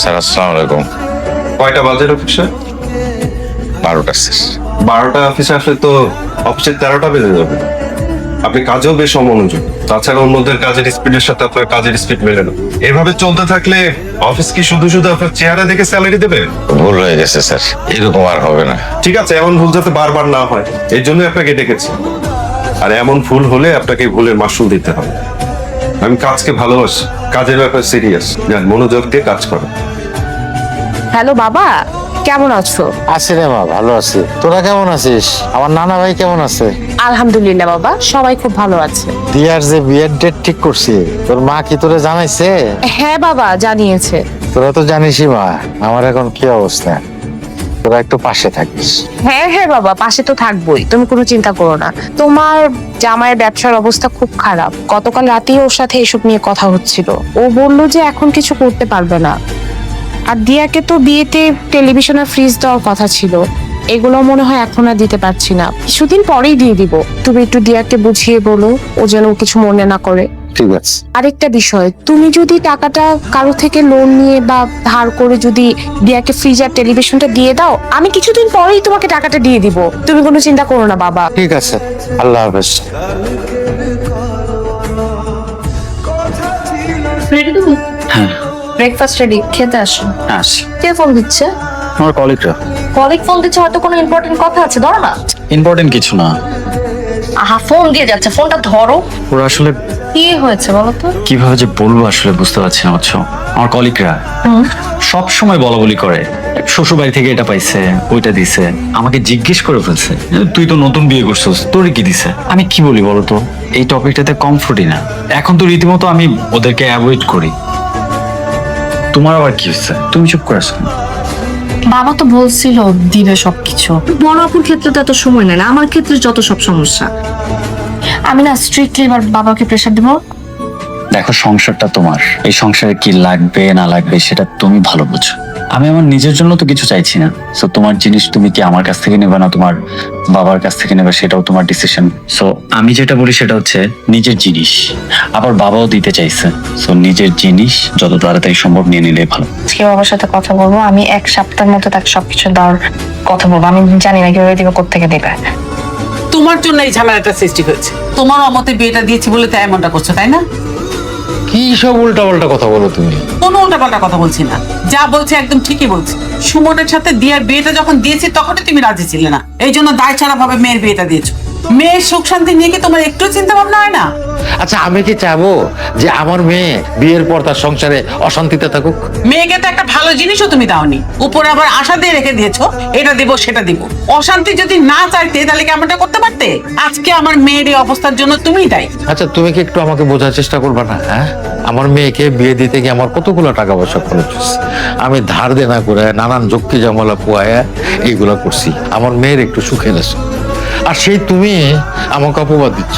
Sir আসসালামু আলাইকুম। কয়টা বাজে অফিসে? 12টা স্যার। 12টা অফিসে আসলে তো অফিসে 13টা বেজে যাবে। আপনি কাজেও বেশ অমনোযোগ, তাছাড়া অন্যদের কাজের স্পিডের সাথে আপনার কাজের স্পিড মেলে না। এভাবে চলতে থাকলে অফিস কি শুধু শুধু আপনার চেহারা দেখে স্যালারি দেবে? ভুল হয়ে গেছে স্যার, এরকম আর হবে না। ঠিক আছে, এমন ভুল যাতে বারবার না হয় এর জন্য আপনাকে ডেকেছি। আর এমন ভুল হলে আপনাকে ভুলের মাসুল দিতে হবে। আমি কাজকে ভালোবাসি, কাজের ব্যাপারে সিরিয়াস, যান মনোযোগ দিয়ে কাজ করো। হ্যালো বাবা, কেমন আছো? আছি রে মা, ভালো আছি। তোরা কেমন আছিস? আমার নানা ভাই কেমন আছে? আলহামদুলিল্লাহ বাবা, সবাই খুব ভালো আছে। দিয়ার যে বিয়ের ডেট ঠিক করছি, তোর মা কি তোরে জানাইছে? হ্যাঁ বাবা, জানিয়েছে। তোরা তো জানিসই মা আমার এখন কি অবস্থা। তোরা একটু পাশে থাকিস। হ্যাঁ হ্যাঁ বাবা, পাশে তো থাকবোই, তুমি কোনো চিন্তা করো না। তোমার জামাইয়ের ব্যবসার অবস্থা খুব খারাপ। গতকাল রাতেই ওর সাথে এসব নিয়ে কথা হচ্ছিল। ও বলল যে এখন কিছু করতে পারবে না। আর দিয়াকে তো বিয়েতে টেলিভিশন আর ফ্রিজ দেওয়ার কথা ছিল, এগুলো মনে হয় এখন আর দিতে পারছি না, কিছুদিন পরেই দিয়ে দিব। তুমি একটু দিয়াকে বুঝিয়ে বলো, ও যেন কিছু মনে না করে। ঠিক আছে। আরেকটা বিষয়, তুমি যদি টাকাটা কারো থেকে লোন নিয়ে বা ধার করে যদি দিয়াকে ফ্রিজ আর টেলিভিশনটা দিয়ে দাও, আমি কিছুদিন পরেই তোমাকে টাকাটা দিয়ে দিব। তুমি কোনো চিন্তা করো না বাবা। ঠিক আছে, আল্লাহ হাফেজ। রেডি তুমি? হ্যাঁ ব্রেকফাস্ট রেডি, খেতে আসো। আসি। কে ফোন দিচ্ছে? আমার কলিগরা। কলিগ ফোন দিচ্ছে, হয়তো কোনো ইম্পর্টেন্ট কথা আছে, ধরো না। ইম্পর্টেন্ট কিছু না, আহা, ফোন দিয়ে যাচ্ছে, ফোনটা ধরো। ওরা আসলে কি হয়েছে বলো তো? কিভাবে যে বলবো আসলে বুঝতে পারছি না, বুঝছো? আমার কলিগরা সব সময় বলা বলি করে, শ্বশুর বাড়ি থেকে এটা পাইছে, ওইটা দিছে, আমাকে জিজ্ঞেস করে ফেলছে তুই তো নতুন বিয়ে করছিস, তোরে কি দিছে। আমি কি বলি বলো তো, এই টপিকটাতে কমফোর্টই না। এখন তো রীতিমতো আমি ওদেরকে অ্যাভয়েড করি। তোমার আবার কি হচ্ছে, তুমি চুপ করে আসো? বাবা তো বলছিল দিবে সবকিছু। বড় আপুর ক্ষেত্রে তো এত সময় নেই না, আমার ক্ষেত্রে যত সব সমস্যা। আমি না স্ট্রিক্টলি এবার বাবাকে প্রেশার দেবো। দেখো, সংসারটা তোমার, এই সংসারে কি লাগবে না লাগবে সেটা তুমি ভালো বুঝো। আমি আমার নিজের জন্য তো কিছু চাইছি না। সো তোমার জিনিস তুমি কি আমার কাছ থেকে নেবে না তোমার বাবার কাছ থেকে নেবে, সেটাও তোমার ডিসিশন। সো আমি যেটা বলি সেটা হচ্ছে নিজের জিনিস, আবার বাবাও দিতে চাইছে। সো নিজের জিনিস যত তাড়াতাড়ি সম্ভব নিয়ে নিলে ভালো। আজকে বাবার সাথে কথা বলবো, আমি 1 সপ্তাহের মধ্যে তাকে সবকিছু দেওয়ার কথা বলবো। আমি জানি না কিভাবে দিবে, কোত্থেকে দেবে। তোমার জন্য এই ঝামেলাটা সৃষ্টি হয়েছে। তোমার অমতে বিয়েটা দিয়েছি বলে তাই এমনটা করছো, তাই না? কি সব উল্টা পাল্টা কথা বলো তুমি? কোনো উল্টাপাল্টা কথা বলছি না, যা বলছি একদম ঠিকই বলছি। সুমনের সাথে দিয়ার বিয়েটা যখন দিয়েছি তখনই তুমি রাজি ছিলে না, এই জন্য দায় ছাড়া ভাবে মেয়ের বিয়েটা দিয়েছো। মেয়ের সুখ শান্তি নিয়ে কি তোমার একটু চিন্তা ভাবনা হয় না? আচ্ছা, আমি কি চাবো যে আমার মেয়ে বিয়ের পর তার সংসারে অশান্তিতে থাকুক? মেয়েকে তো একটা ভালো জিনিসও তুমি দাওনি, উপরে আবার আশা দিয়ে রেখে দিয়েছো এটা দিব সেটা দিব। অশান্তি যদি না চাইতে তাহলে কি এমনটা করতে পারতে? আজকে আমার মেয়ের এই অবস্থার জন্য তুমিই দায়ী। আচ্ছা, তুমি কি একটু আমাকে বোঝার চেষ্টা করবে না? হ্যাঁ, আমার মেয়েকে বিয়ে দিতে গিয়ে আমার কতগুলো টাকা পয়সা খরচ হচ্ছে। আমি ধার দেনা করে নানান ঝক্কি ঝামেলা পোয়ায় এইগুলা করছি আমার মেয়ের একটু সুখে নেছো, আর সেই তুমি আমাকে অপবাদ দিচ্ছ।